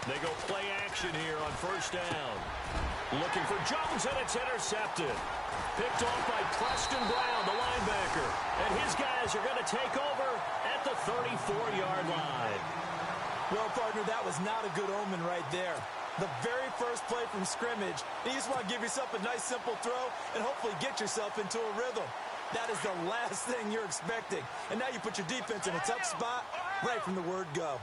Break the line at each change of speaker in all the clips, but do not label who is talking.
They go play action here on first down. Looking for Jones, and it's intercepted. Picked off by Preston Brown, the linebacker. And his guys are going to take over at the 34-yard line.
Well, partner, that was not a good omen right there. The very first play from scrimmage, you just want to give yourself a nice, simple throw and hopefully get yourself into a rhythm. That is the last thing you're expecting. And now you put your defense in a tough spot right from the word go.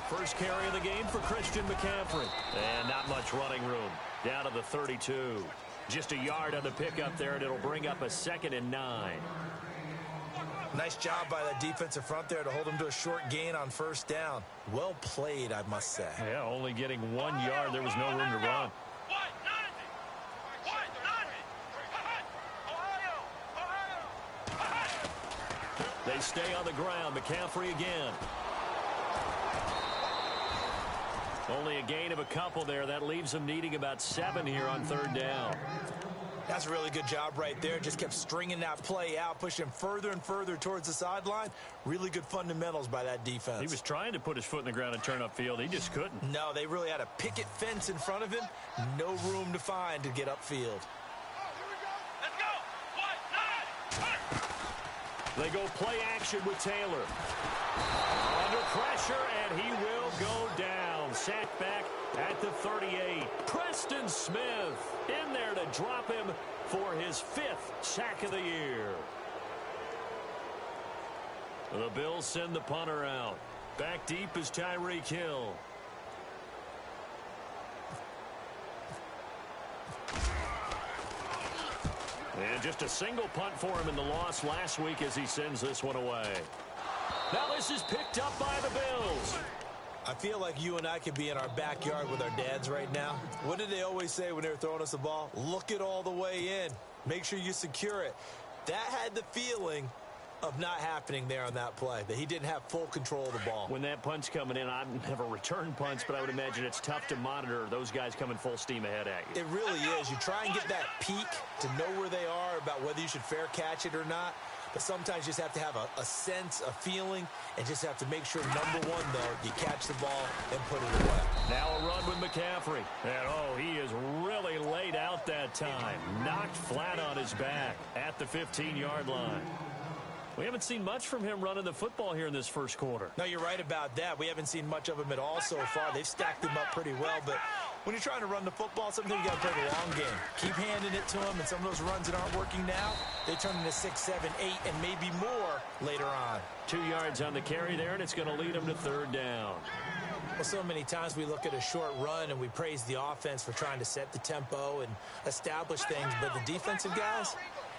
First carry of the game for Christian McCaffrey. And not much running room. Down to the 32. Just a yard on the pickup there, and it'll bring up a 2nd and 9.
Nice job by that defensive front there to hold him to a short gain on first down. Well played, I must say.
Yeah, only getting 1 yard. There was no room to run. They stay on the ground. McCaffrey again. Only a gain of a couple there. That leaves them needing about 7 here on third down.
That's a really good job right there. Just kept stringing that play out, pushing him further and further towards the sideline. Really good fundamentals by that defense.
He was trying to put his foot in the ground and turn upfield. He just couldn't.
No, they really had a picket fence in front of him. No room to find to get upfield.
They go play action with Taylor. Under pressure, and he will go down. Sacked back at the 38. Preston Smith in there to drop him for his 5th sack of the year. The Bills send the punter out. Back deep is Tyreek Hill. And just a single punt for him in the loss last week as he sends this one away. Now this is picked up by the Bills.
I feel like you and I could be in our backyard with our dads right now. What did they always say when they were throwing us the ball? Look it all the way in. Make sure you secure it. That had the feeling of not happening there on that play, that he didn't have full control of the ball.
When that punt's coming in, I've never returned punts, but I would imagine it's tough to monitor those guys coming full steam ahead at you.
It really is. You try and get that peek to know where they are, about whether you should fair catch it or not. But sometimes you just have to have a sense, a feeling, and just have to make sure, number one, though, you catch the ball and put it away.
Now a run with McCaffrey. And, oh, he is really laid out that time. Knocked flat on his back at the 15-yard line. We haven't seen much from him running the football here in this first quarter.
No, you're right about that. We haven't seen much of him at all so far. They've stacked him up pretty well, but when you're trying to run the football, sometimes you got to play the long game. Keep handing it to him, and some of those runs that aren't working now, they turn into 6, 7, 8, and maybe more later on.
2 yards on the carry there, and it's going to lead him to third down.
Well, so many times we look at a short run and we praise the offense for trying to set the tempo and establish things, but the defensive guys,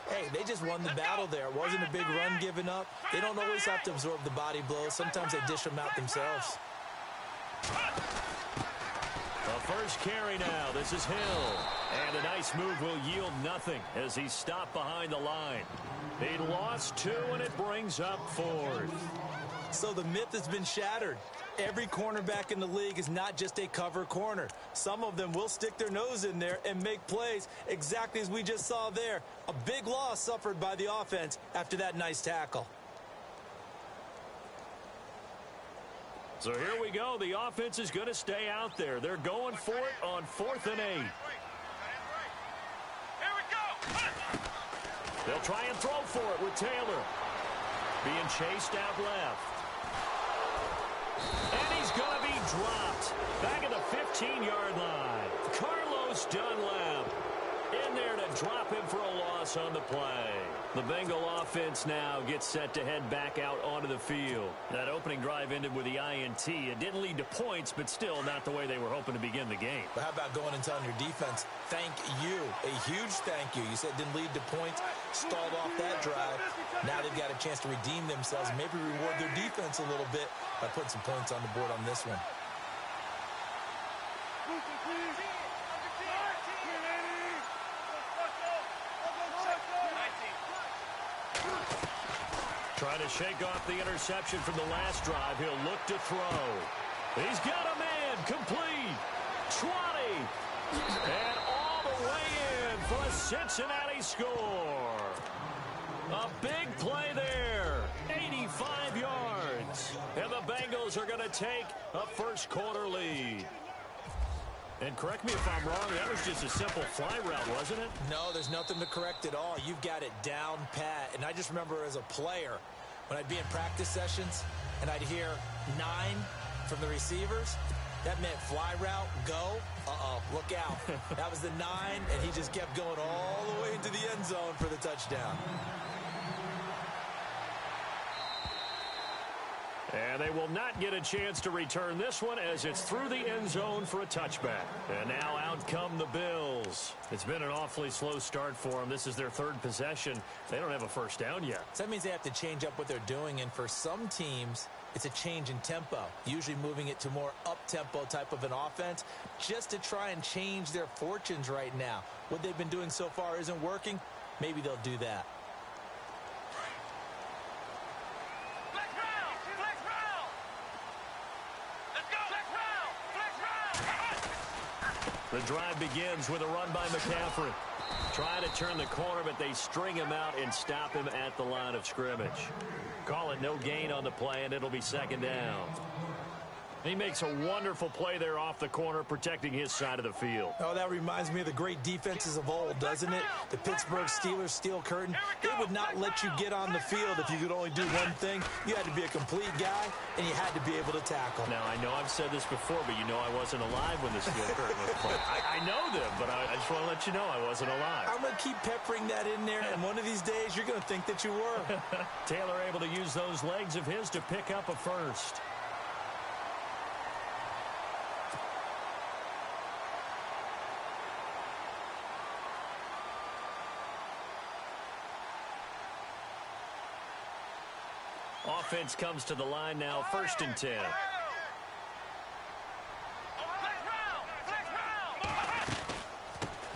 hey, they just won the battle there. It wasn't a big run given up. They don't always have to absorb the body blows. Sometimes they dish them out themselves.
The first carry now. This is Hill. And a nice move will yield nothing as he's stopped behind the line. He lost 2, and it brings up 4th.
So the myth has been shattered. Every cornerback in the league is not just a cover corner. Some of them will stick their nose in there and make plays exactly as we just saw there. A big loss suffered by the offense after that nice tackle.
So here we go. The offense is going to stay out there. They're going for it on 4th and 8. They'll try and throw for it with Taylor. Being chased out left. And he's going to be dropped back at the 15-yard line. Carlos Dunlap in there to drop him for a loss on the play. The Bengal offense now gets set to head back out onto the field. That opening drive ended with the INT. It didn't lead to points, but still not the way they were hoping to begin the game.
But how about going and telling your defense, thank you, a huge thank you. You said it didn't lead to points, stalled off that drive. Now they've got a chance to redeem themselves and maybe reward their defense a little bit by putting some points on the board on this one.
Trying to shake off the interception from the last drive. He'll look to throw. He's got a man. Complete. 20. And all the way in for a Cincinnati score. A big play there. 85 yards. yards. And the Bengals are going to take a first-quarter lead. And correct me if I'm wrong, that was just a simple fly route, wasn't it?
No, there's nothing to correct at all. You've got it down pat. And I just remember as a player, when I'd be in practice sessions and I'd hear 9 from the receivers, that meant fly route, go, look out. That was the 9, and he just kept going all the way into the end zone for the touchdown.
And they will not get a chance to return this one as it's through the end zone for a touchback. And now out come the Bills. It's been an awfully slow start for them. This is their third possession. They don't have a first down yet.
So that means they have to change up what they're doing, and for some teams, it's a change in tempo, usually moving it to more up-tempo type of an offense just to try and change their fortunes right now. What they've been doing so far isn't working. Maybe they'll do that.
The drive begins with a run by McCaffrey. Try to turn the corner, but they string him out and stop him at the line of scrimmage. Call it no gain on the play, and it'll be second down. He makes a wonderful play there off the corner, protecting his side of the field.
Oh, that reminds me of the great defenses of old, doesn't it? The Pittsburgh Steelers steel curtain. They would not let you get on the field if you could only do one thing. You had to be a complete guy, and you had to be able to tackle.
Now, I know I've said this before, but you know I wasn't alive when the steel curtain was played. I know them, but I just want to let you know I wasn't alive.
I'm going to keep peppering that in there, and one of these days you're going to think that you were.
Taylor able to use those legs of his to pick up a first. Offense comes to the line now, 1st and 10.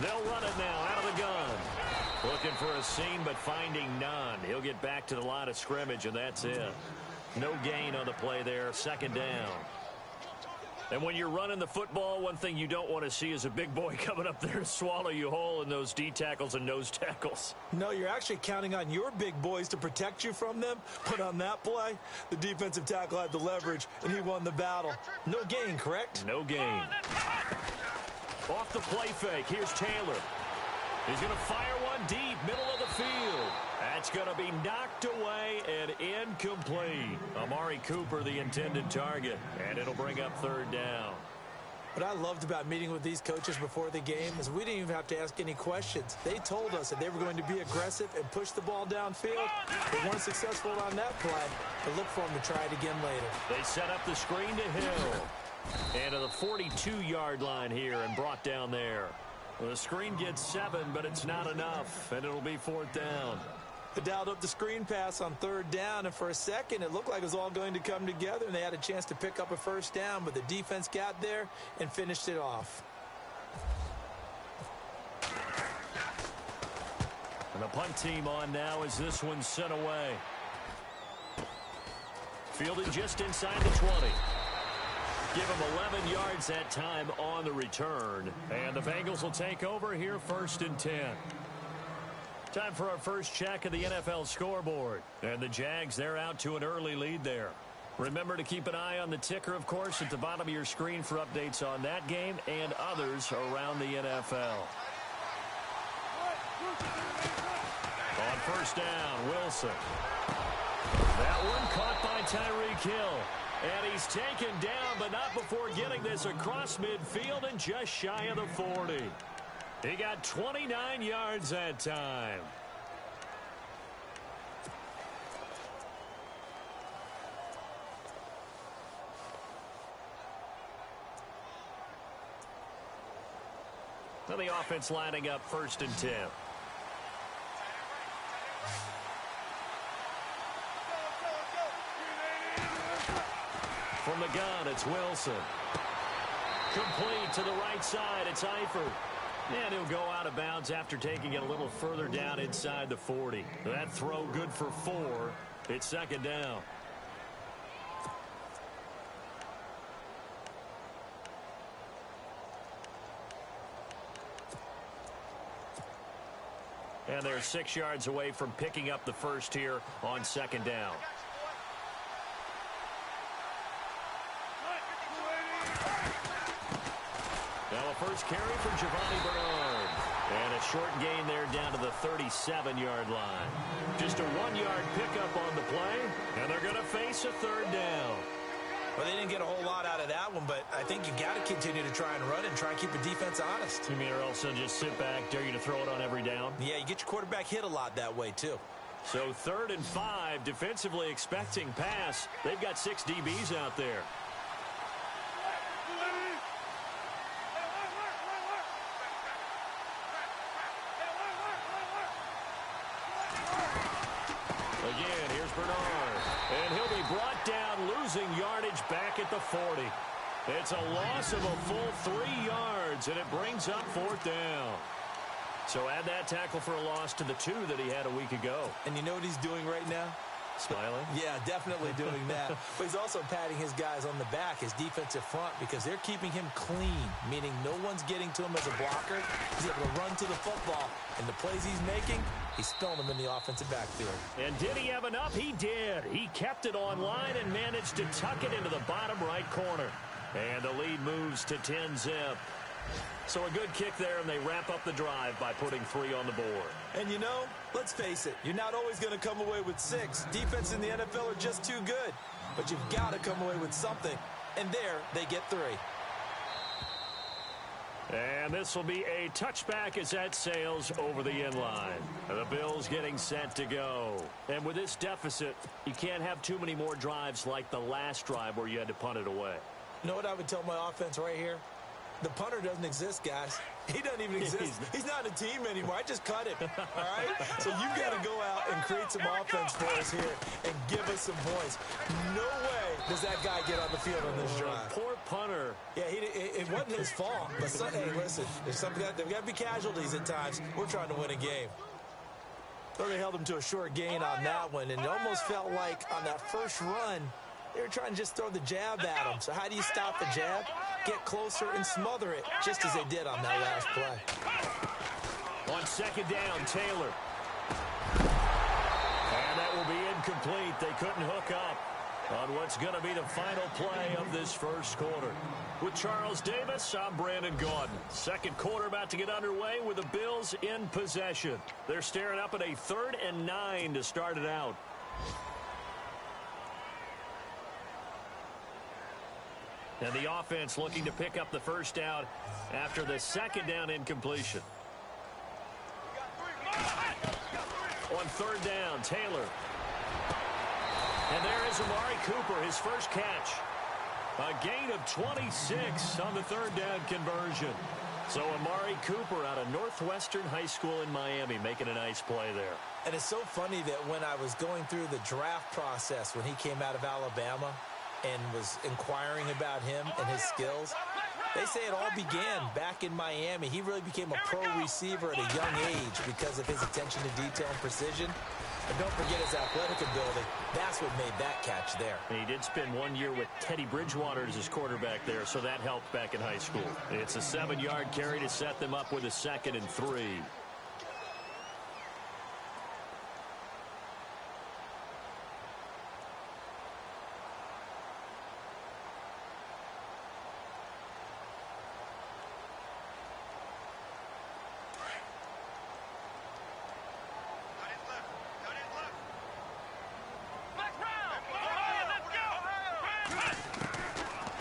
They'll run it now out of the gun. Looking for a seam, but finding none. He'll get back to the line of scrimmage, and that's it. No gain on the play there, 2nd down. And when you're running the football, one thing you don't want to see is a big boy coming up there to swallow you whole in those D tackles and nose tackles.
No, you're actually counting on your big boys to protect you from them. But on that play, the defensive tackle had the leverage, and he won the battle. No gain, correct?
No gain. Off the play fake, here's Taylor. He's going to fire one deep, middle of the field. That's going to be knocked away and incomplete. Amari Cooper, the intended target, and it'll bring up 3rd down.
What I loved about meeting with these coaches before the game is we didn't even have to ask any questions. They told us that they were going to be aggressive and push the ball downfield. They weren't successful on that play, but look for them to try it again later.
They set up the screen to Hill. And to the 42-yard line here and brought down there. The screen gets 7, but it's not enough, and it'll be 4th down.
They dialed up the screen pass on 3rd down, and for a second it looked like it was all going to come together, and they had a chance to pick up a 1st down, but the defense got there and finished it off.
And the punt team on now as this one's sent away. Fielded just inside the 20. Give him 11 yards that time on the return. And the Bengals will take over here 1st and 10. Time for our first check of the NFL scoreboard. And the Jags, they're out to an early lead there. Remember to keep an eye on the ticker, of course, at the bottom of your screen for updates on that game and others around the NFL. On 1st down, Wilson. That one caught by Tyreek Hill. And he's taken down, but not before getting this across midfield and just shy of the 40. He got 29 yards that time. Now the offense lining up 1st and 10. From the gun, it's Wilson. Complete to the right side, it's Eifert. And he'll go out of bounds after taking it a little further down inside the 40. That throw good for 4. It's 2nd down. And they're 6 yards away from picking up the first here on 2nd down. first carry for Giovanni Bernard. And a short gain there down to the 37-yard line. Just a 1-yard pickup on the play, and they're going to face a third down.
Well, they didn't get a whole lot out of that one, but I think you got to continue to try and run and try and keep the defense honest.
You mean or else they'll just sit back, dare you to throw it on every down?
Yeah, you get your quarterback hit a lot that way, too.
So 3rd and 5, defensively expecting pass. They've got 6 DBs out there. Again, here's Bernard. And he'll be brought down, losing yardage back at the 40. It's a loss of a full 3 yards, and it brings up 4th down. So add that tackle for a loss to the 2 that he had a week ago.
And you know what he's doing right now?
Smiling?
Yeah, definitely doing that. But he's also patting his guys on the back, his defensive front, because they're keeping him clean, meaning no one's getting to him as a blocker. He's able to run to the football, and the plays he's making, he's throwing them in the offensive backfield. And
did he have enough? He did. He kept it on line and managed to tuck it into the bottom right corner. And the lead moves to 10-zip. So a good kick there, and they wrap up the drive by putting 3 on the board.
And you know, let's face it, you're not always going to come away with 6. Defense in the NFL are just too good. But you've got to come away with something. And there, they get 3.
And this will be a touchback as that sails over the end line. The Bills getting set to go. And with this deficit, you can't have too many more drives like the last drive where you had to punt it away.
You know what I would tell my offense right here? The punter doesn't exist, guys. He doesn't even exist. He's not a team anymore. I just cut him, all right? So you've got to go out and create some offense for us here and give us some points. No way does that guy get on the field on this drive.
Poor punter.
Yeah, it wasn't his fault. But, hey, listen, there's got to be casualties at times. We're trying to win a game. So they held him to a short gain on that one, and it almost felt like on that first run, they were trying to just throw the jab at him. So how do you stop the jab? Get closer and smother it, just as they did on that last play.
On 2nd down, Taylor. And that will be incomplete. They couldn't hook up on what's going to be the final play of this first quarter. With Charles Davis, I'm Brandon Gaudin. Second quarter about to get underway with the Bills in possession. They're staring up at a 3rd and 9 to start it out. And the offense looking to pick up the first down after the 2nd down incompletion. On 3rd down, Taylor. And there is Amari Cooper, his first catch. A gain of 26 on the 3rd down conversion. So Amari Cooper out of Northwestern High School in Miami making a nice play there.
And it's so funny that when I was going through the draft process when he came out of Alabama and was inquiring about him and his skills, they say it all began back in Miami. He really became a pro receiver at a young age because of his attention to detail and precision. And don't forget his athletic ability. That's what made that catch there.
He did spend 1 year with Teddy Bridgewater as his quarterback there, so that helped back in high school. It's a 7-yard carry to set them up with a 2nd and 3.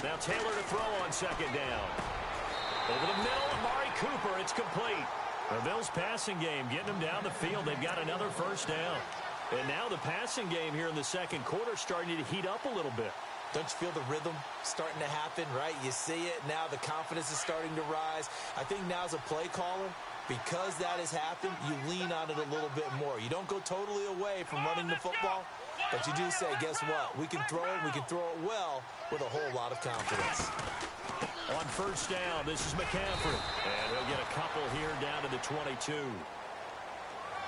Now Taylor to throw on 2nd down. Over the middle, Amari Cooper, it's complete. The Bills' passing game getting them down the field. They've got another first down. And now the passing game here in the 2nd quarter starting to heat up a little bit.
Don't you feel the rhythm starting to happen, right? You see it. Now the confidence is starting to rise. I think now as a play caller, because that has happened, you lean on it a little bit more. You don't go totally away from running the football, but you do say, guess what? We can throw it. We can throw it well with a whole lot of confidence.
On first down, this is McCaffrey. And he'll get a couple here down to the 22.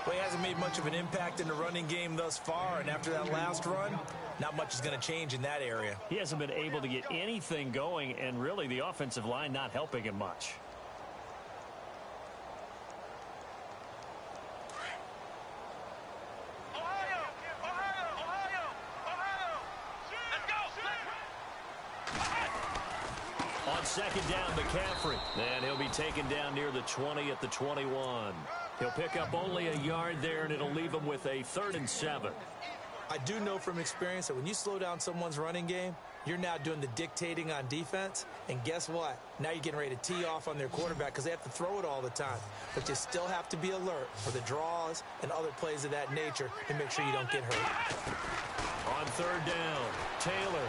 Well, he hasn't made much of an impact in the running game thus far, and after that last run, not much is going to change in that area.
He hasn't been able to get anything going, and really the offensive line not helping him much. On second down, McCaffrey. And he'll be taken down near the 20 at the 21. He'll pick up only a yard there, and it'll leave him with a 3rd and 7.
I do know from experience that when you slow down someone's running game, you're now doing the dictating on defense. And guess what? Now you're getting ready to tee off on their quarterback because they have to throw it all the time. But you still have to be alert for the draws and other plays of that nature to make sure you don't get hurt.
On 3rd down, Taylor.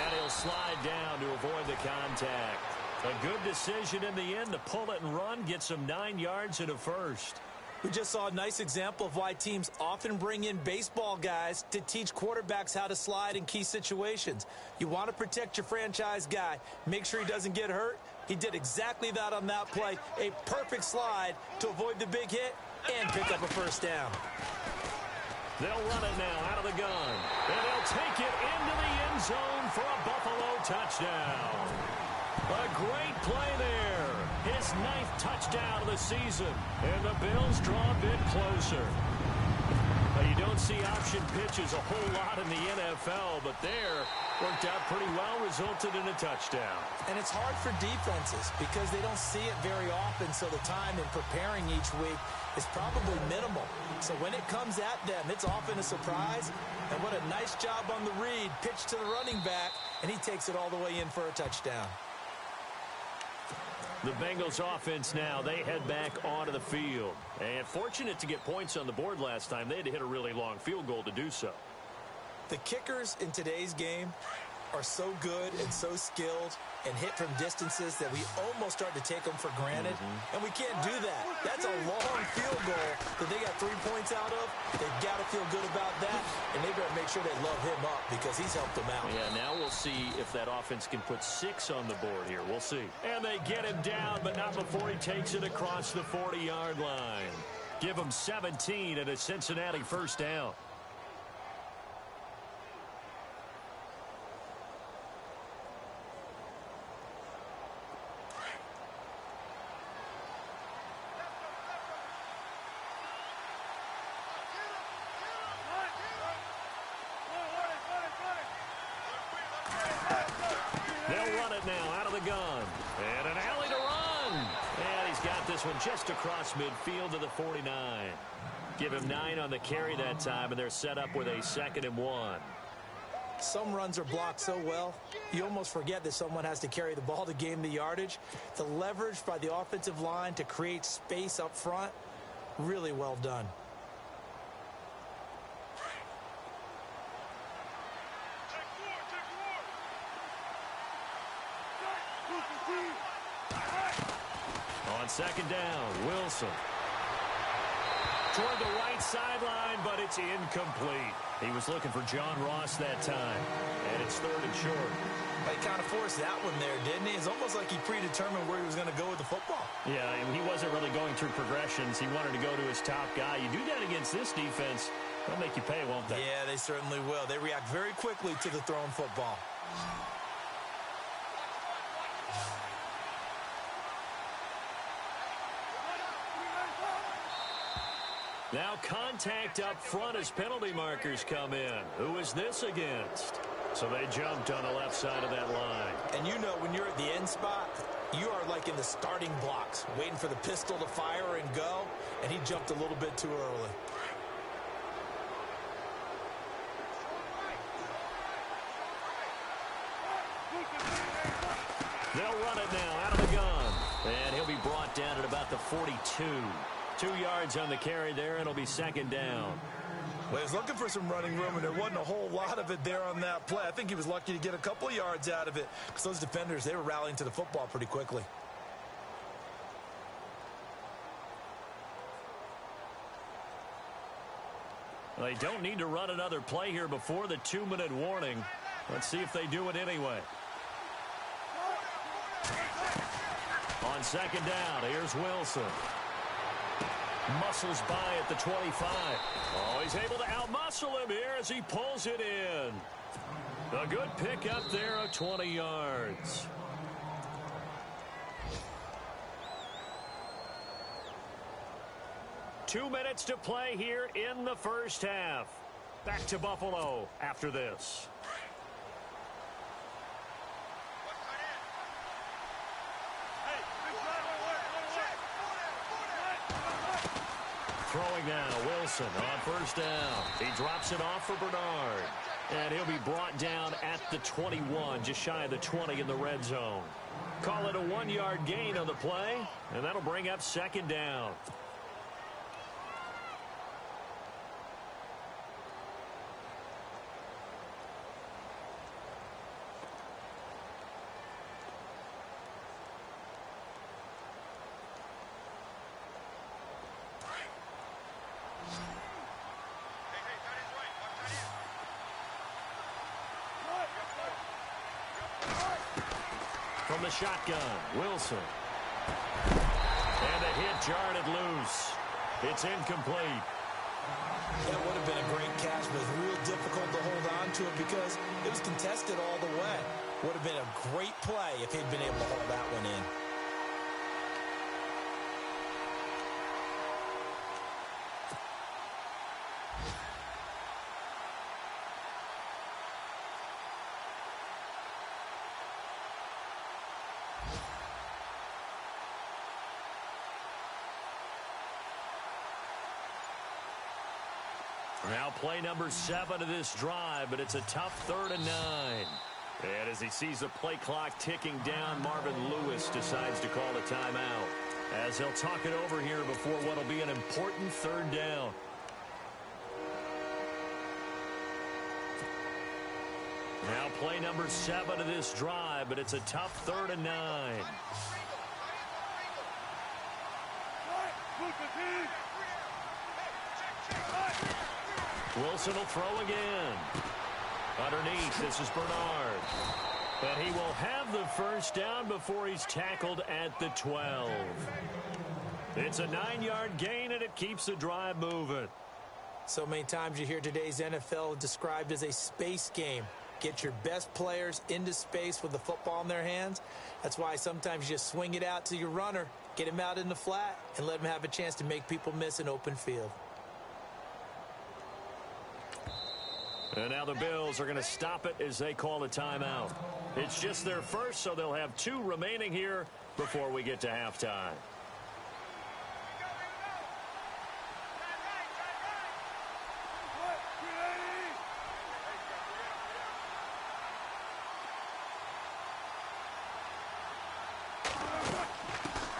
And he'll slide down to avoid the contact. A good decision in the end to pull it and run, get some 9 yards and a 1st.
We just saw a nice example of why teams often bring in baseball guys to teach quarterbacks how to slide in key situations. You want to protect your franchise guy. Make sure he doesn't get hurt. He did exactly that on that play. A perfect slide to avoid the big hit and pick up a 1st down.
They'll run it now out of the gun. And they'll take it into the end zone for a Buffalo touchdown. A great play there. His 9th touchdown of the season. And the Bills draw a bit closer. Now, you don't see option pitches a whole lot in the NFL, but there worked out pretty well, resulted in a touchdown.
And it's hard for defenses because they don't see it very often, so the time in preparing each week is probably minimal. So when it comes at them, it's often a surprise. And what a nice job on the read. Pitch to the running back, and he takes it all the way in for a touchdown.
The Bengals offense now, they head back onto the field. And fortunate to get points on the board last time. They had to hit a really long field goal to do so.
The kickers in today's game are so good and so skilled and hit from distances that we almost start to take them for granted. And we can't do that. That's a long field goal that they got 3 points out of. They've got to feel good about that, and they better make sure they love him up because he's helped them out.
Yeah, now we'll see if that offense can put 6 on the board here. We'll see. And they get him down, but not before he takes it across the 40-yard line. Give him 17 and a Cincinnati 1st down. One just across midfield to the 49. Give him 9 on the carry that time, and they're set up with a 2nd and 1.
Some runs are blocked so well, you almost forget that someone has to carry the ball to gain the yardage. The leverage by the offensive line to create space up front, really well done. On 2nd down, Wilson. Toward the right sideline, but it's incomplete. He was looking for John Ross that time, and it's 3rd and short. He kind of forced that one there, didn't he? It's almost like he predetermined where he was going to go with the football.
Yeah, he wasn't really going through progressions. He wanted to go to his top guy. You do that against this defense, they'll make you pay, won't they?
Yeah, they certainly will. They react very quickly to the thrown football.
Now contact up front as penalty markers come in. Who is this against? So they jumped on the left side of that line.
And you know when you're at the end spot, you are like in the starting blocks, waiting for the pistol to fire and go, and he jumped a little bit too early.
They'll run it now out of the gun. And he'll be brought down at about the 42. 2 yards on the carry there, and it'll be 2nd down.
Well, he was looking for some running room, and there wasn't a whole lot of it there on that play. I think he was lucky to get a couple of yards out of it because those defenders, they were rallying to the football pretty quickly.
Well, they don't need to run another play here before the 2-minute warning. Let's see if they do it anyway. On 2nd down, here's Wilson. Muscles by at the 25. Oh, he's able to outmuscle him here as he pulls it in. A good pick up there of 20 yards. Two minutes to play here in the first half. Back to Buffalo after this. throwing now. Wilson on first down. He drops it off for Bernard. And he'll be brought down at the 21, just shy of the 20 in the red zone. Call it a 1-yard gain on the play, and that'll bring up second down. From the shotgun, Wilson. And a hit jarred it loose. It's incomplete.
That would have been a great catch, but it's real difficult to hold on to it because it was contested all the way. Would have been a great play if he'd been able to hold that one in.
Now play number 7 of this drive, but it's a tough 3rd and 9. And as he sees the play clock ticking down, Marvin Lewis decides to call a timeout, as he'll talk it over here before what will be an important 3rd down. Now play number 7 of this drive, but it's a tough 3rd and 9. Wilson will throw again. Underneath, this is Bernard. And he will have the first down before he's tackled at the 12. It's a 9-yard gain, and it keeps the drive moving.
So many times you hear today's NFL described as a space game. Get your best players into space with the football in their hands. That's why sometimes you just swing it out to your runner, get him out in the flat, and let him have a chance to make people miss an open field.
And now the Bills are going to stop it as they call a timeout. It's just their first, so they'll have 2 remaining here before we get to halftime.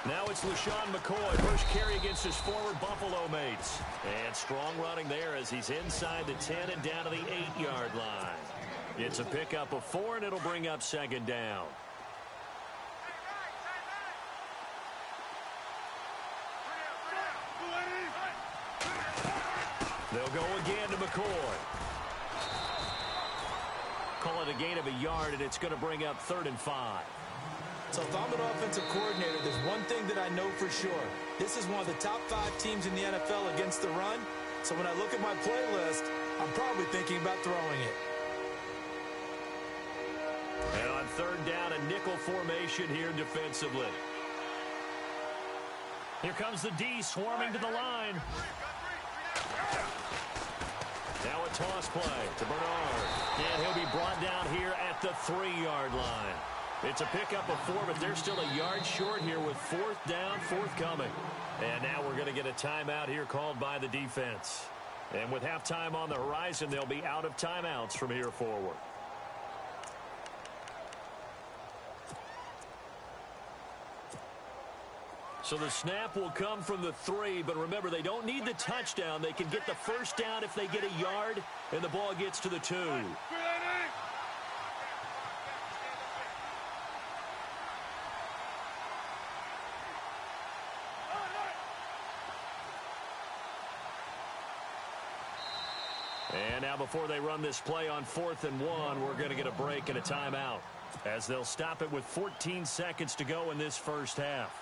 Now it's LaShawn McCoy, first carry against his former Buffalo mates. And strong running there as he's inside the 10 and down to the 8-yard line. It's a pickup of 4, and it'll bring up second down. They'll go again to McCoy. Call it a gain of a yard, and it's going to bring up 3rd and 5.
So if I'm an offensive coordinator, there's one thing that I know for sure. This is one of the top 5 teams in the NFL against the run. So when I look at my playlist, I'm probably thinking about throwing it.
And on 3rd down, a nickel formation here defensively. Here comes the D swarming to the line. Now a toss play to Bernard. And he'll be brought down here at the 3-yard line. It's a pickup of 4, but they're still a yard short here with 4th down forthcoming. And now we're going to get a timeout here called by the defense. And with halftime on the horizon, they'll be out of timeouts from here forward. So the snap will come from the 3, but remember, they don't need the touchdown. They can get the first down if they get a yard, and the ball gets to the 2. And now before they run this play on 4th and 1, we're going to get a break and a timeout, as they'll stop it with 14 seconds to go in this first half.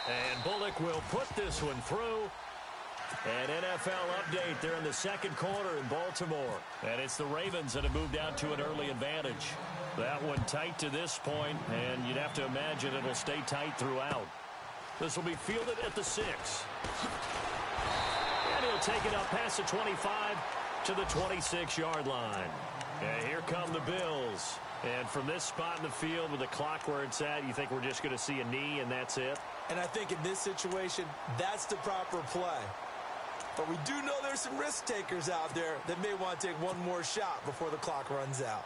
And Bullock will put this one through. An NFL update there in the 2nd quarter in Baltimore. And it's the Ravens that have moved out to an early advantage. That one tight to this point, and you'd have to imagine it'll stay tight throughout. This will be fielded at the 6. And he'll take it up past the 25 to the 26-yard line. And here come the Bills. And from this spot in the field with the clock where it's at, you think we're just going to see a knee and that's it?
And I think in this situation, that's the proper play. But we do know there's some risk takers out there that may want to take one more shot before the clock runs out.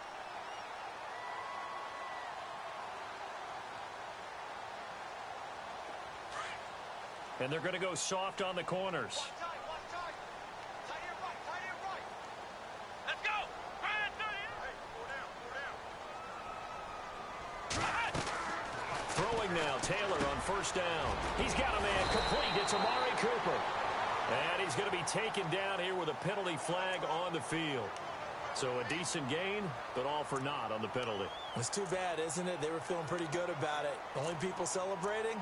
And they're going to go soft on the corners. Throwing now, Taylor on first down. He's got a man complete. It's Amari Cooper. And he's going to be taken down here with a penalty flag on the field. So a decent gain, but all for naught on the penalty.
It's too bad, isn't it? They were feeling pretty good about it. The only people celebrating,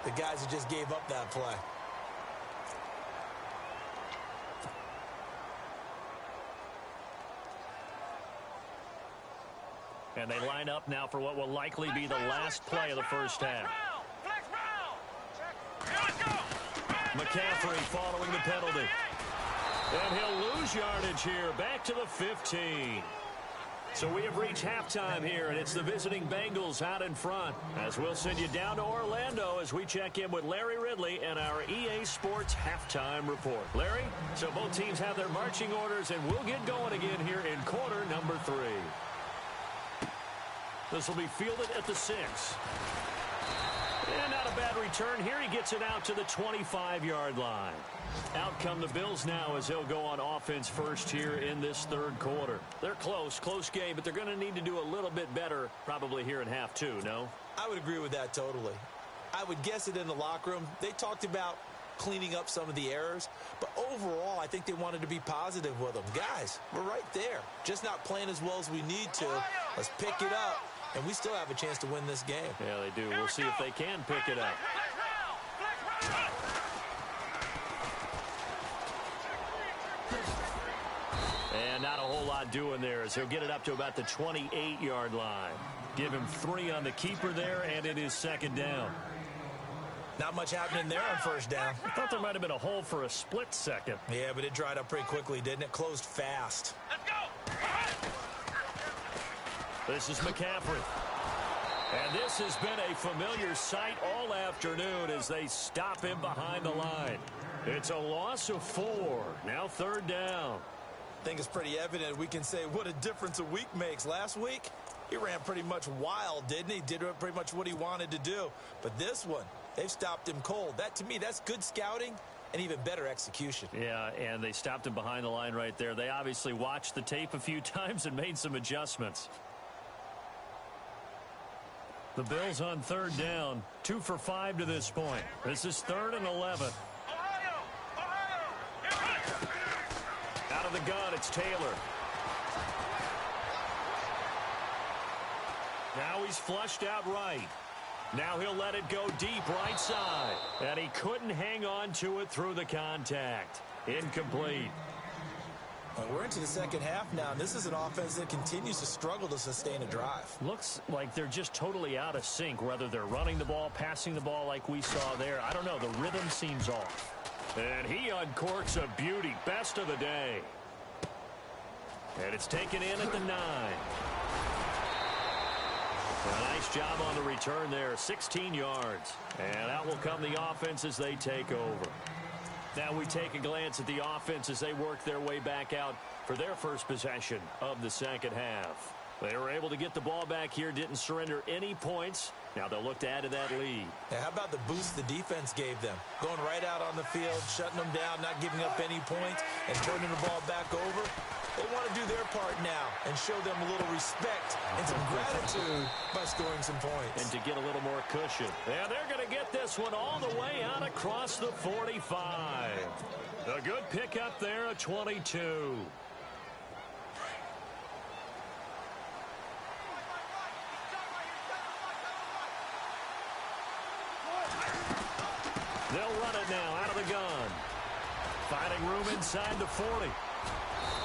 the guys who just gave up that play.
And they line up now for what will likely be the last play of the first half. McCaffrey following the penalty. And he'll lose yardage here, back to the 15. So we have reached halftime here, and it's the visiting Bengals out in front. As we'll send you down to Orlando as we check in with Larry Ridley and our EA Sports halftime report. Larry, so both teams have their marching orders, and we'll get going again here in quarter number 3. This will be fielded at the 6. And not a bad return here. He gets it out to the 25-yard line. Out come the Bills now as they'll go on offense first here in this third quarter. They're close game, but they're going to need to do a little bit better probably here in half 2, no?
I would agree with that totally. I would guess it in the locker room. They talked about cleaning up some of the errors, but overall I think they wanted to be positive with them. Guys, we're right there. Just not playing as well as we need to. Let's pick it up, and we still have a chance to win this game.
Yeah, they do. We'll see if they can pick it up. And not a whole lot doing there as he'll get it up to about the 28-yard line. Give him 3 on the keeper there, and it is second down.
Not much happening there on first down.
I thought there might have been a hole for a split second.
Yeah, but it dried up pretty quickly, didn't it? Closed fast.
Let's go!
This is McCaffrey. And this has been a familiar sight all afternoon as they stop him behind the line. It's a loss of 4. Now third down.
I think it's pretty evident we can say what a difference a week makes. Last week, he ran pretty much wild, didn't he? Did pretty much what he wanted to do. But this one, they've stopped him cold. That, to me, that's good scouting and even better execution.
Yeah, and they stopped him behind the line right there. They obviously watched the tape a few times and made some adjustments. The Bills on third down, 2 for 5 to this point. This is 3rd and 11. Out of the gun, it's Taylor. Now he's flushed out right. Now he'll let it go deep right side. And he couldn't hang on to it through the contact. Incomplete.
Well, we're into the second half now, and this is an offense that continues to struggle to sustain a drive.
Looks like they're just totally out of sync, whether they're running the ball, passing the ball like we saw there. I don't know. The rhythm seems off. And he uncorks a beauty. Best of the day. And it's taken in at the 9. A nice job on the return there. 16 yards. And out will come the offense as they take over. Now we take a glance at the offense as they work their way back out for their first possession of the second half. They were able to get the ball back here, didn't surrender any points. Now they'll look to add to that lead.
Yeah, how about the boost the defense gave them? Going right out on the field, shutting them down, not giving up any points, and turning the ball back over. They want to do their part now and show them a little respect and some gratitude by scoring some points.
And to get a little more cushion. Yeah, they're going to get this one all the way out across the 45. A good pickup there at 22. They'll run it now out of the gun. Finding room inside the 40.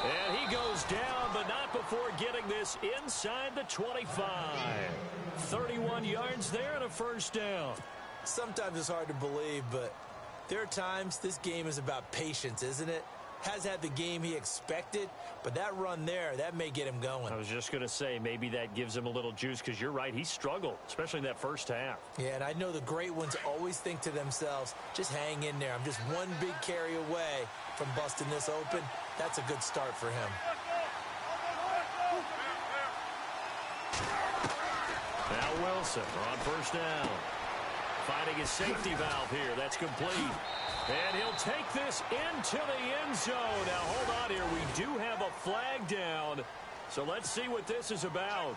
And he goes down, but not before getting this inside the 25. 31 yards there and a first down.
Sometimes it's hard to believe, but there are times this game is about patience, isn't it? has had the game he expected, but that run there, that may get him going.
I was just going to say, maybe that gives him a little juice, because you're right, he struggled, especially in that first half.
Yeah, and I know the great ones always think to themselves, just hang in there. I'm just one big carry away from busting this open. That's a good start for him.
Now Wilson on first down. Finding his safety valve here. That's complete. And he'll take this into the end zone. Now, hold on here. We do have a flag down. So let's see what this is about.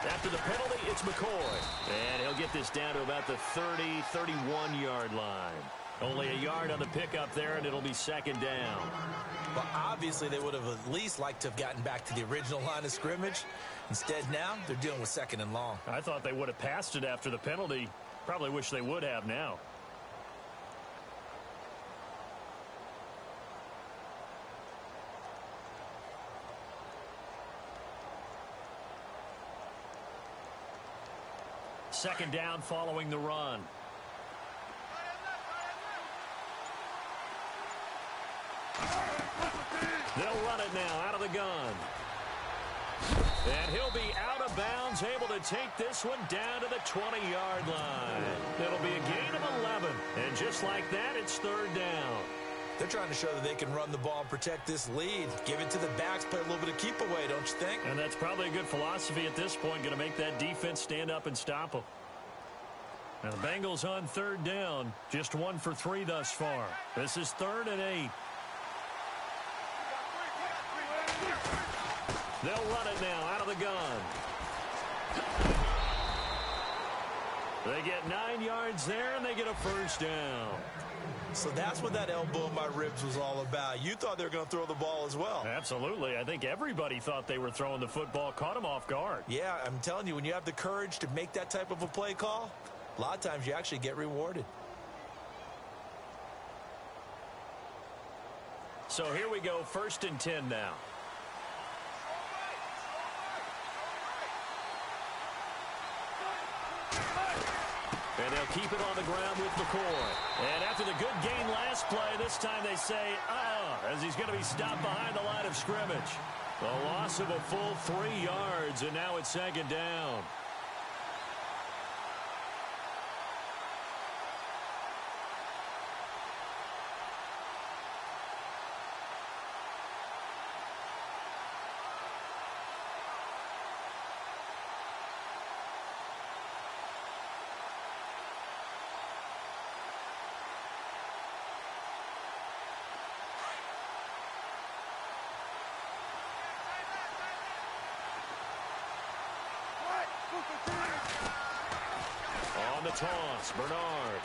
After the penalty, it's McCoy. And he'll get this down to about the 30, 31-yard line. Only a yard on the pickup there, and it'll be second down.
Well, obviously, they would have at least liked to have gotten back to the original line of scrimmage. Instead, now, they're dealing with second and long.
I thought they would have passed it after the penalty. Probably wish they would have now. Second down following the run. They'll run it now out of the gun. And he'll be out of bounds, able to take this one down to the 20-yard line. It'll be a gain of 11. And just like that, it's third down.
They're trying to show that they can run the ball and protect this lead. Give it to the backs, play a little bit of keep away, don't you think?
And that's probably a good philosophy at this point, going to make that defense stand up and stop them. Now the Bengals on third down, just 1 for 3 thus far. This is 3rd and 8. They'll run it now out of the gun. They get 9 yards there, and they get a first down.
So that's what that elbow in my ribs was all about. You thought they were going to throw the ball as well.
Absolutely. I think everybody thought they were throwing the football, caught them off guard.
Yeah, I'm telling you, when you have the courage to make that type of a play call, a lot of times you actually get rewarded.
So here we go, 1st and 10 now. And they'll keep it on the ground with McCoy. And after the good gain last play, this time they say, as he's going to be stopped behind the line of scrimmage. The loss of a full 3 yards, and now it's second down. On the toss, Bernard.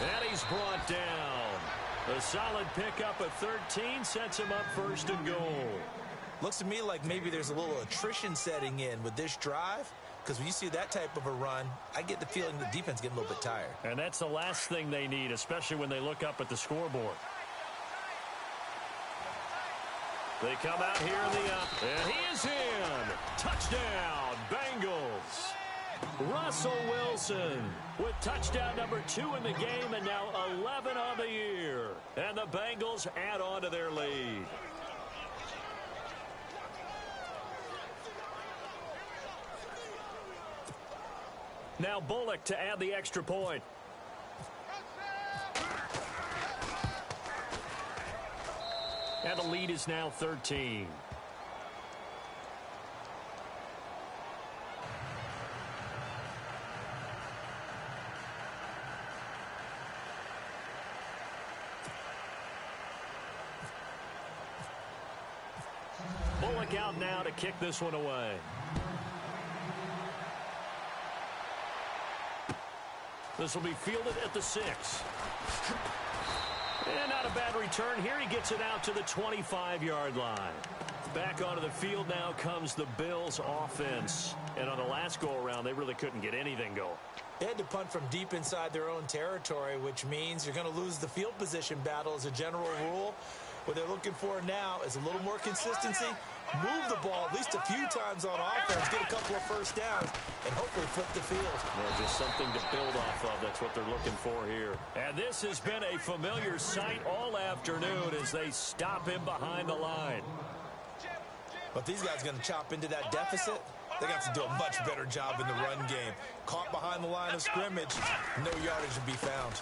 And he's brought down. A solid pickup of 13 sets him up 1st and goal.
Looks to me like maybe there's a little attrition setting in with this drive, because when you see that type of a run, I get the feeling the defense getting a little bit tired.
And that's the last thing they need, especially when they look up at the scoreboard. They come out here in the up, and he is in. Touchdown, Bengals. Russell Wilson with touchdown number 2 in the game, and now 11 on the year. And the Bengals add on to their lead. Now Bullock to add the extra point. And the lead is now 13. Bullock out now to kick this one away. This will be fielded at the 6. And not a bad return here. He gets it out to the 25-yard line. Back onto the field now comes the Bills offense. And on the last go-around, they really couldn't get anything going.
They had to punt from deep inside their own territory, which means you're going to lose the field position battle as a general rule. What they're looking for now is a little more consistency, move the ball at least a few times on offense, get a couple of first downs, and hopefully flip the field.
Well, just something to build off of. That's what they're looking for here. And this has been a familiar sight all afternoon as they stop him behind the line.
But these guys are going to chop into that deficit. They got to do a much better job in the run game. Caught behind the line of scrimmage, no yardage to be found.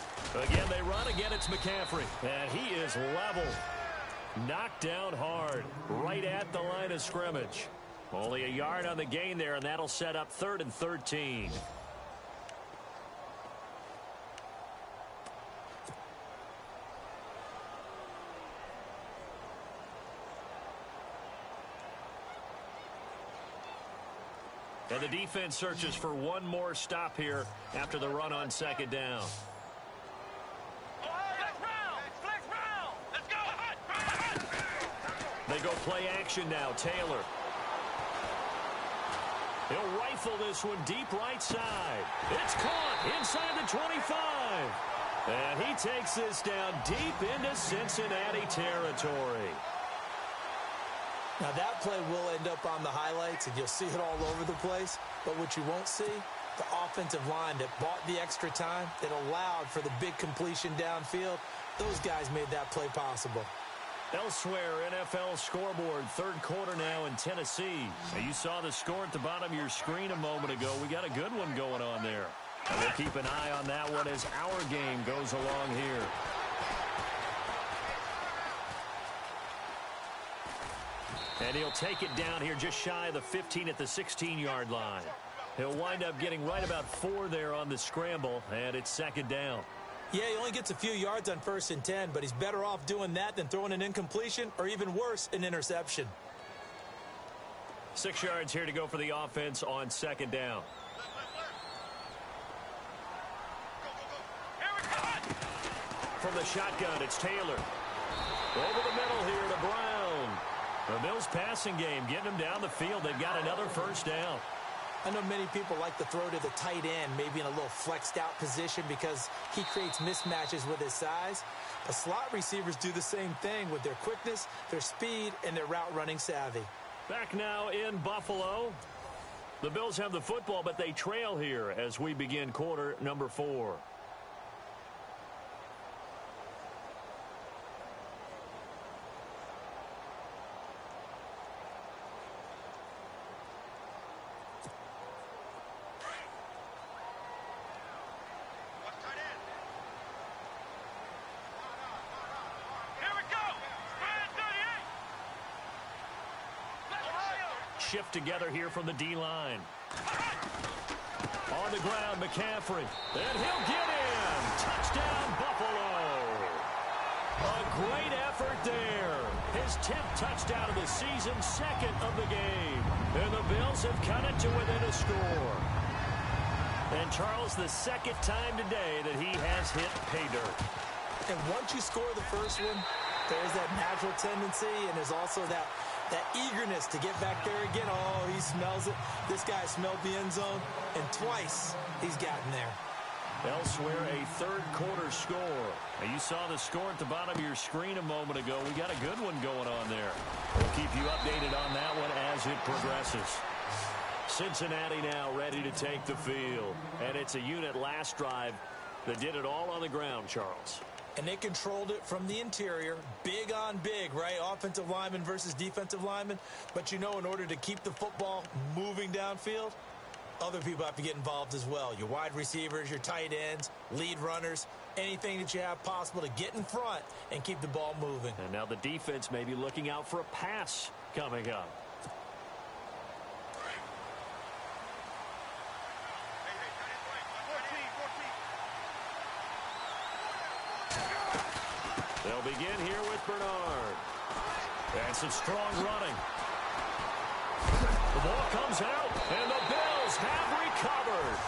Again, they run. Again, it's McCaffrey. And he is level. Knocked down hard, right at the line of scrimmage. Only a yard on the gain there, and that'll set up 3rd and 13. And the defense searches for one more stop here after the run on 2nd down. They go play action now. Taylor. He'll rifle this one deep right side. It's caught inside the 25. And he takes this down deep into Cincinnati territory.
Now that play will end up on the highlights, and you'll see it all over the place. But what you won't see, the offensive line that bought the extra time, that allowed for the big completion downfield, those guys made that play possible.
Elsewhere, NFL scoreboard, 3rd quarter now in Tennessee. Now, you saw the score at the bottom of your screen a moment ago. We got a good one going on there. And we'll keep an eye on that one as our game goes along here. And he'll take it down here just shy of the 15 at the 16-yard line. He'll wind up getting right about 4 there on the scramble, and it's 2nd down.
Yeah, he only gets a few yards on 1st and 10, but he's better off doing that than throwing an incompletion or even worse, an interception.
6 yards here to go for the offense on 2nd down. From the shotgun, it's Taylor. Over the middle here to Brown. The Bills passing game getting them down the field. They've got another 1st down.
I know many people like to throw to the tight end, maybe in a little flexed out position because he creates mismatches with his size. The slot receivers do the same thing with their quickness, their speed, and their route running savvy.
Back now in Buffalo. The Bills have the football, but they trail here as we begin quarter number 4. Shift together here from the D-line. On the ground, McCaffrey. And he'll get in. Touchdown, Buffalo. A great effort there. His 10th touchdown of the season, 2nd of the game. And the Bills have cut it to within a score. And Charles, the 2nd time today that he has hit pay dirt.
And once you score the first one, there's that natural tendency, and there's also that eagerness to get back there again. Oh, he smells it. This guy smelled the end zone, and twice he's gotten there.
Elsewhere, a 3rd quarter score. Now, you saw the score at the bottom of your screen a moment ago. We got a good one going on there. We'll keep you updated on that one as it progresses. Cincinnati now ready to take the field. And it's a unit last drive that did it all on the ground, Charles.
And they controlled it from the interior, big on big, right? Offensive lineman versus defensive lineman. But, you know, in order to keep the football moving downfield, other people have to get involved as well. Your wide receivers, your tight ends, lead runners, anything that you have possible to get in front and keep the ball moving.
And now the defense may be looking out for a pass coming up. They'll begin here with Bernard. And some strong running. The ball comes out, and the Bills have recovered.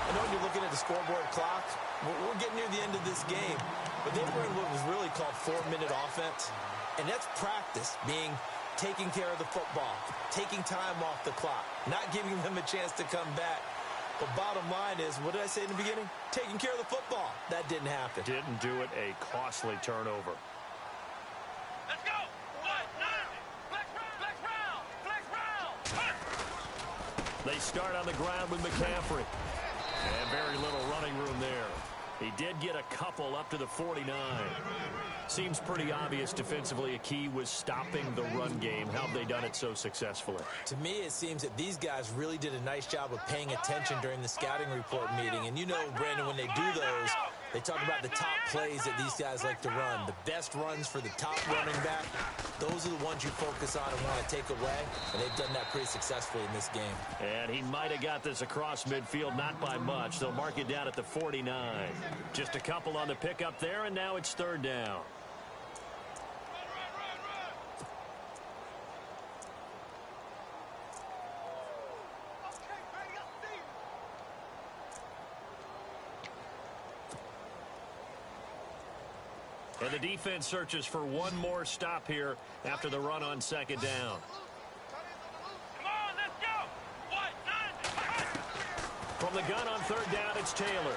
I know when you're looking at the scoreboard clock, we're getting near the end of this game, but they were in what was really called 4-minute offense, and that's practice, being taking care of the football, taking time off the clock, not giving them a chance to come back. But bottom line is, what did I say in the beginning? Taking care of the football. That didn't happen.
Didn't do it, a costly turnover.
Let's go! Flex round!
They start on the ground with McCaffrey. And very little running room there. He did get a couple up to the 49. Seems pretty obvious defensively a key was stopping the run game. How have they done it so successfully?
To me, it seems that these guys really did a nice job of paying attention during the scouting report meeting. And you know, Brandon, when they do those, they talk about the top plays that these guys like to run. The best runs for the top running back, those are the ones you focus on and want to take away. And they've done that pretty successfully in this game.
And he might have got this across midfield, not by much. They'll mark it down at the 49. Just a couple on the pickup there, and now it's third down. And the defense searches for one more stop here after the run on second down.
Come on, let's go!
From the gun on third down, it's Taylor.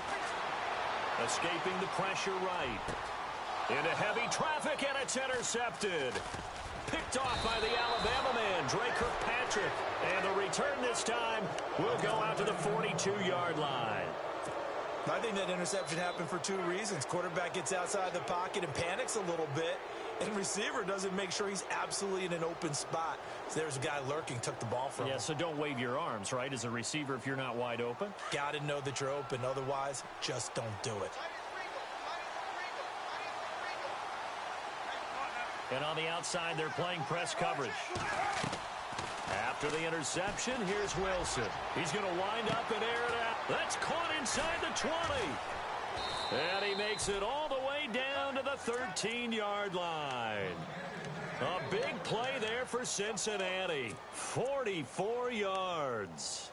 Escaping the pressure right. Into heavy traffic, and it's intercepted. Picked off by the Alabama man, Dre Kirkpatrick. And the return this time will go out to the 42-yard line.
I think that interception happened for two reasons. Quarterback gets outside the pocket and panics a little bit, and receiver doesn't make sure he's absolutely in an open spot. So there's a guy lurking, took the ball from him.
Yeah, so don't wave your arms, right, as a receiver if you're not wide open?
Got to know that you're open. Otherwise, just don't do it.
And on the outside, they're playing press coverage. After the interception, here's Wilson. He's going to wind up and air it out. That's caught inside the 20. And he makes it all the way down to the 13-yard line. A big play there for Cincinnati. 44 yards.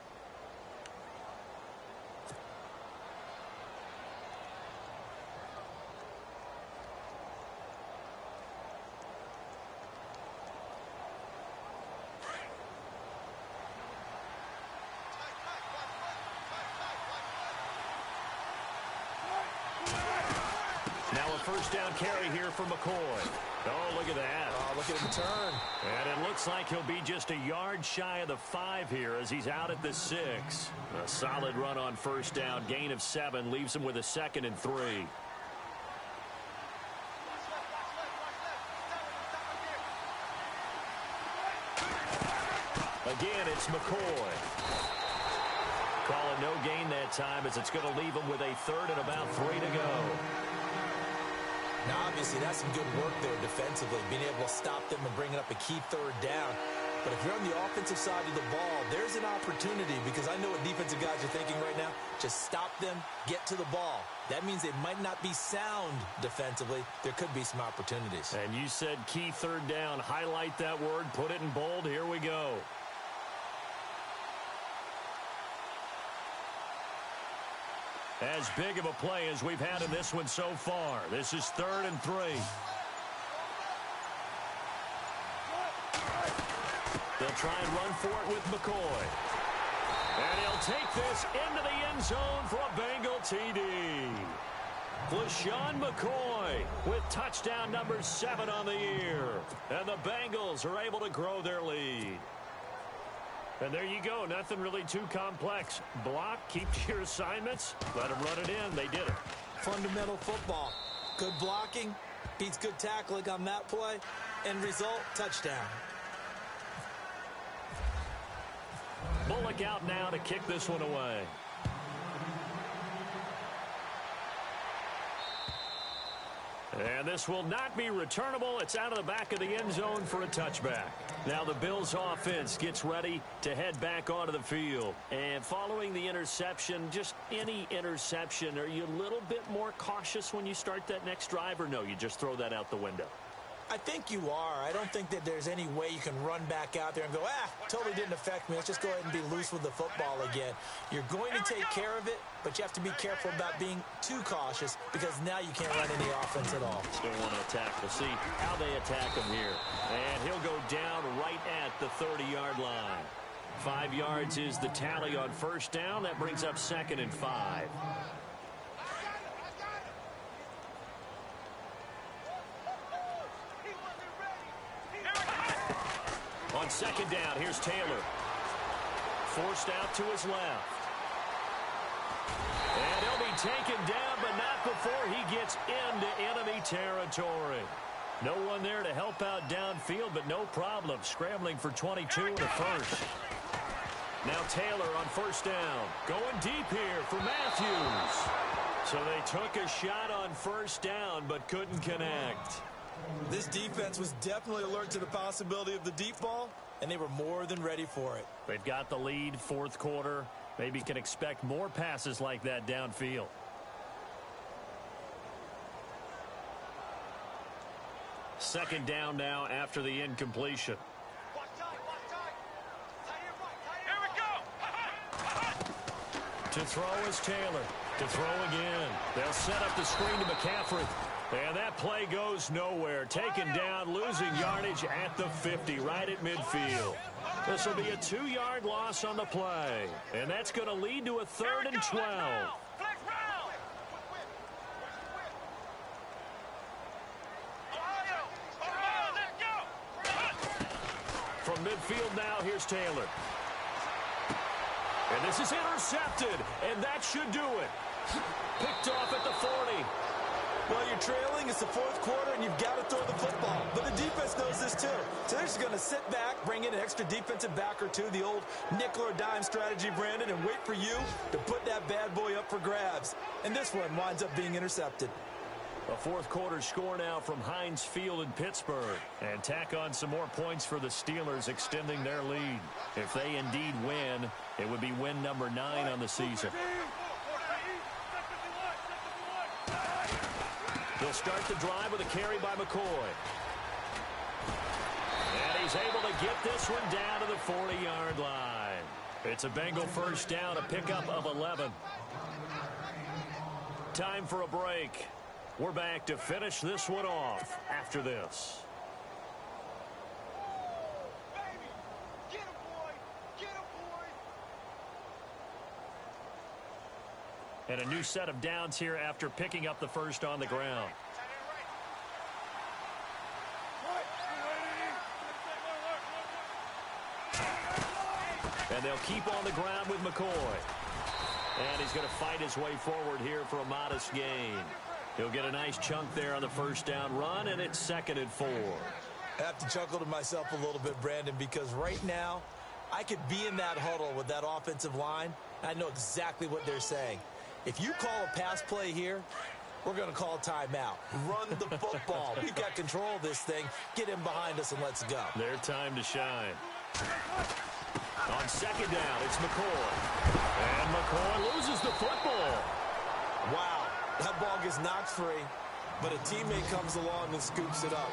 Now a first down carry here for McCoy. Oh, look at that.
Oh, look at him turn.
And it looks like he'll be just a yard shy of the 5 here as he's out at the 6. A solid run on first down. Gain of 7 leaves him with a 2nd and 3. Again, it's McCoy. Calling no gain that time as it's going to leave him with a 3rd and about 3 to go.
Now, obviously, that's some good work there defensively, being able to stop them and bringing up a key 3rd down. But if you're on the offensive side of the ball, there's an opportunity because I know what defensive guys are thinking right now. Just stop them, get to the ball. That means they might not be sound defensively. There could be some opportunities.
And you said key 3rd down. Highlight that word. Put it in bold. Here we go. As big of a play as we've had in this one so far. This is 3rd and 3. They'll try and run for it with McCoy. And he'll take this into the end zone for a Bengal TD. LaShawn McCoy with touchdown number 7 on the year. And the Bengals are able to grow their lead. And there you go. Nothing really too complex. Block, keep to your assignments, let them run it in. They did it.
Fundamental football. Good blocking, beats good tackling on that play, end result, touchdown.
Bullock out now to kick this one away. And this will not be returnable. It's out of the back of the end zone for a touchback. Now the Bills offense gets ready to head back onto the field. And following the interception, just any interception, are you a little bit more cautious when you start that next drive, or no, you just throw that out the window?
I think you are. I don't think that there's any way you can run back out there and go, totally didn't affect me. Let's just go ahead and be loose with the football again. You're going to take care of it, but you have to be careful about being too cautious because now you can't run any offense at all.
Still want to attack. We'll see how they attack him here. And he'll go down right at the 30-yard line. 5 yards is the tally on first down. That brings up 2nd and 5. On 2nd down, here's Taylor. Forced out to his left. And he'll be taken down, but not before he gets into enemy territory. No one there to help out downfield, but no problem. Scrambling for 22 in the first. Now Taylor on first down. Going deep here for Matthews. So they took a shot on first down, but couldn't connect.
This defense was definitely alert to the possibility of the deep ball, and they were more than ready for it.
They've got the lead, 4th quarter. Maybe can expect more passes like that downfield. Second down now after the incompletion. To throw is Taylor. To throw again. They'll set up the screen to McCaffrey. And that play goes nowhere. Taken down, losing yardage at the 50, right at midfield. This will be a 2-yard loss on the play. And that's going to lead to a 3rd and 12. From midfield now, here's Taylor. And this is intercepted, and that should do it. Picked off at the 40.
Well, you're trailing. It's the 4th quarter, and you've got to throw the football. But the defense knows this, too. So they're just going to sit back, bring in an extra defensive back or two, the old nickel or dime strategy, Brandon, and wait for you to put that bad boy up for grabs. And this one winds up being intercepted.
A 4th quarter score now from Heinz Field in Pittsburgh. And tack on some more points for the Steelers, extending their lead. If they indeed win, it would be win number 9 on the season. They'll start the drive with a carry by McCoy. And he's able to get this one down to the 40-yard line. It's a Bengal first down, a pickup of 11. Time for a break. We're back to finish this one off after this. And a new set of downs here after picking up the first on the ground. And they'll keep on the ground with McCoy. And he's going to fight his way forward here for a modest gain. He'll get a nice chunk there on the first down run, and it's 2nd and 4.
I have to chuckle to myself a little bit, Brandon, because right now I could be in that huddle with that offensive line. I know exactly what they're saying. If you call a pass play here, we're going to call timeout. Run the football. We've got control of this thing. Get him behind us and let's go.
Their time to shine. On 2nd down, it's McCoy. And McCoy loses the football.
Wow, that ball gets knocked free, but a teammate comes along and scoops it up.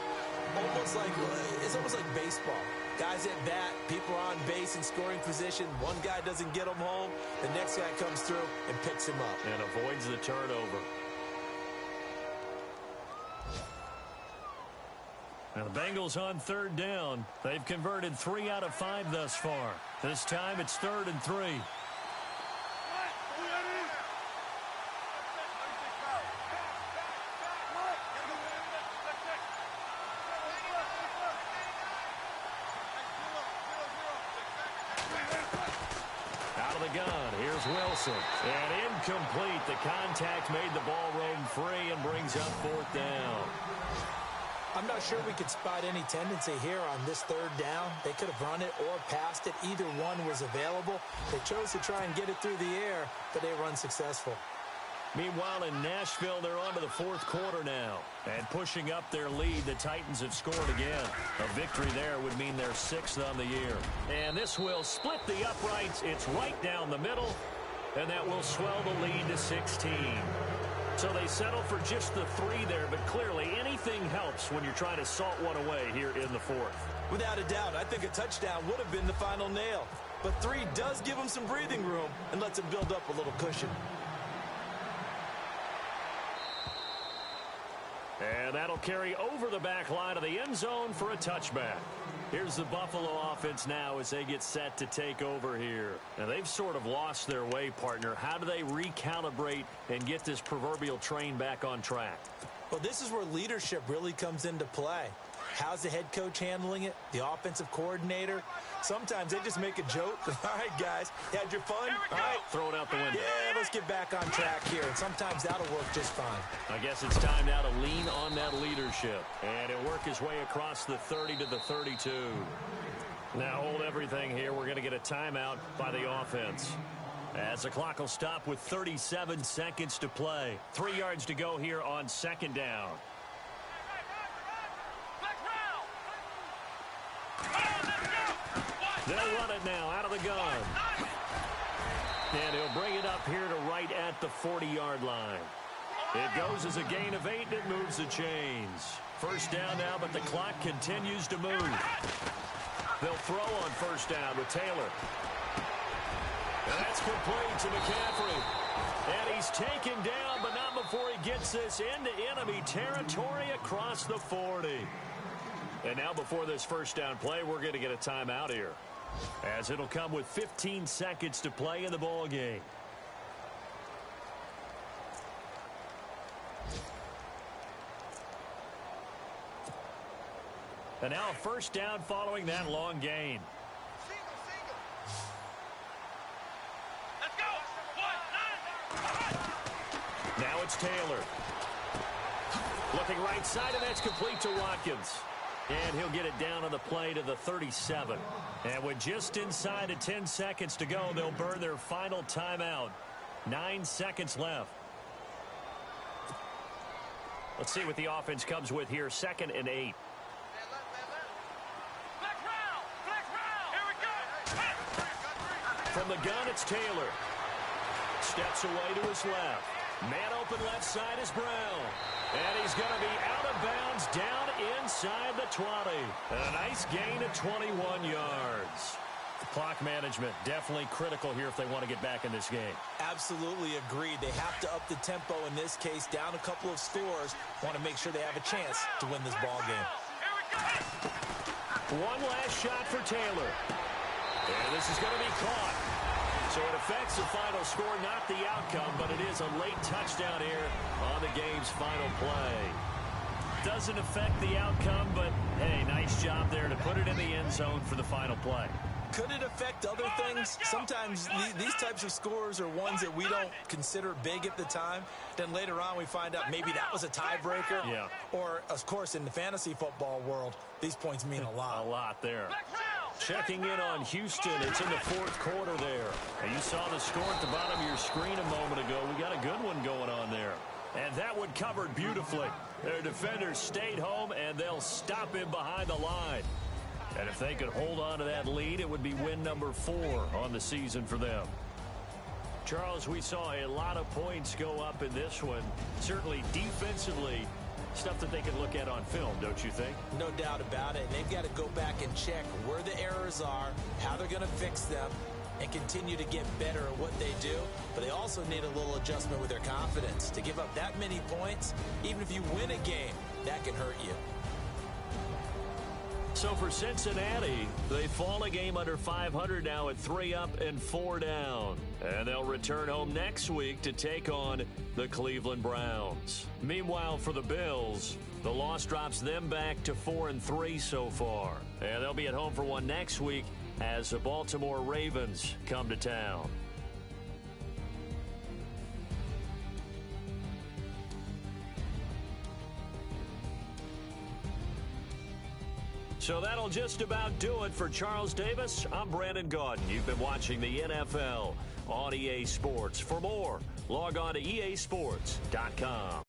It's almost like baseball. Guys at bat, people are on base in scoring position. One guy doesn't get him home. The next guy comes through and picks him up.
And avoids the turnover. Now the Bengals on 3rd down. They've converted 3 out of 5 thus far. This time it's 3rd and 3. Wilson. And incomplete. The contact made the ball roam free and brings up 4th down.
I'm not sure we could spot any tendency here on this 3rd down. They could have run it or passed it. Either one was available. They chose to try and get it through the air, but they were unsuccessful.
Meanwhile, in Nashville, they're on to the 4th quarter now. And pushing up their lead, the Titans have scored again. A victory there would mean their 6th on the year. And this will split the uprights. It's right down the middle. And that will swell the lead to 16. So they settle for just the 3 there, but clearly anything helps when you're trying to salt one away here in the 4th.
Without a doubt, I think a touchdown would have been the final nail. But 3 does give them some breathing room and lets them build up a little cushion.
And that'll carry over the back line of the end zone for a touchback. Here's the Buffalo offense now as they get set to take over here. Now, they've sort of lost their way, partner. How do they recalibrate and get this proverbial train back on track?
Well, this is where leadership really comes into play. How's the head coach handling it? The offensive coordinator? Sometimes they just make a joke. All right, guys, had your fun? All right,
throw it out the window.
Yeah, let's get back on track here. And sometimes that'll work just fine.
I guess it's time now to lean on that leadership. And he'll work his way across the 30 to the 32. Now hold everything here. We're going to get a timeout by the offense. As the clock will stop with 37 seconds to play. 3 yards to go here on 2nd down. They'll run it now out of the gun. And he'll bring it up here to right at the 40-yard line. It goes as a gain of 8, and it moves the chains. 1st down now, but the clock continues to move. They'll throw on 1st down with Taylor. And that's complete to McCaffrey. And he's taken down, but not before he gets this into enemy territory across the 40. And now before this 1st down play, we're going to get a timeout here, as it'll come with 15 seconds to play in the ball game. And now a 1st down following that long gain.
Let's go.
Now it's Taylor. Looking right side, and that's complete to Watkins. And he'll get it down on the play to the 37. And with just inside of 10 seconds to go, they'll burn their final timeout. 9 seconds left. Let's see what the offense comes with here. 2nd and 8.
Here we go.
From the gun, it's Taylor. Steps away to his left. Man open left side is Brown. And he's going to be out of bounds down inside the 20. And a nice gain of 21 yards. Clock management definitely critical here if they want to get back in this game.
Absolutely agreed. They have to up the tempo in this case, down a couple of scores. Want to make sure they have a chance to win this ball game.
One last shot for Taylor. And this is going to be caught. So it affects the final score, not the outcome, but it is a late touchdown here on the game's final play. Doesn't affect the outcome, but hey, nice job there to put it in the end zone for the final play.
Could it affect other things? Sometimes these types of scores are ones that we don't consider big at the time. Then later on we find out maybe that was a tiebreaker.
Yeah.
Or, of course, in the fantasy football world, these points mean a lot.
A lot there. Checking in on Houston. It's in the 4th quarter there. And you saw the score at the bottom of your screen a moment ago. We got a good one going on there. And that one covered beautifully. Their defenders stayed home, and they'll stop him behind the line. And if they could hold on to that lead, it would be win number 4 on the season for them. Charles, we saw a lot of points go up in this one. Certainly defensively, stuff that they can look at on film, don't you think?
No doubt about it. And they've got to go back and check where the errors are, how they're going to fix them, and continue to get better at what they do. But they also need a little adjustment with their confidence. To give up that many points, even if you win a game, that can hurt you.
So for Cincinnati, they fall a game under 500 now at 3 up and 4 down. And they'll return home next week to take on the Cleveland Browns. Meanwhile, for the Bills, the loss drops them back to 4-3 so far. And they'll be at home for one next week as the Baltimore Ravens come to town. So that'll just about do it for Charles Davis. I'm Brandon Gaudin. You've been watching the NFL on EA Sports. For more, log on to easports.com.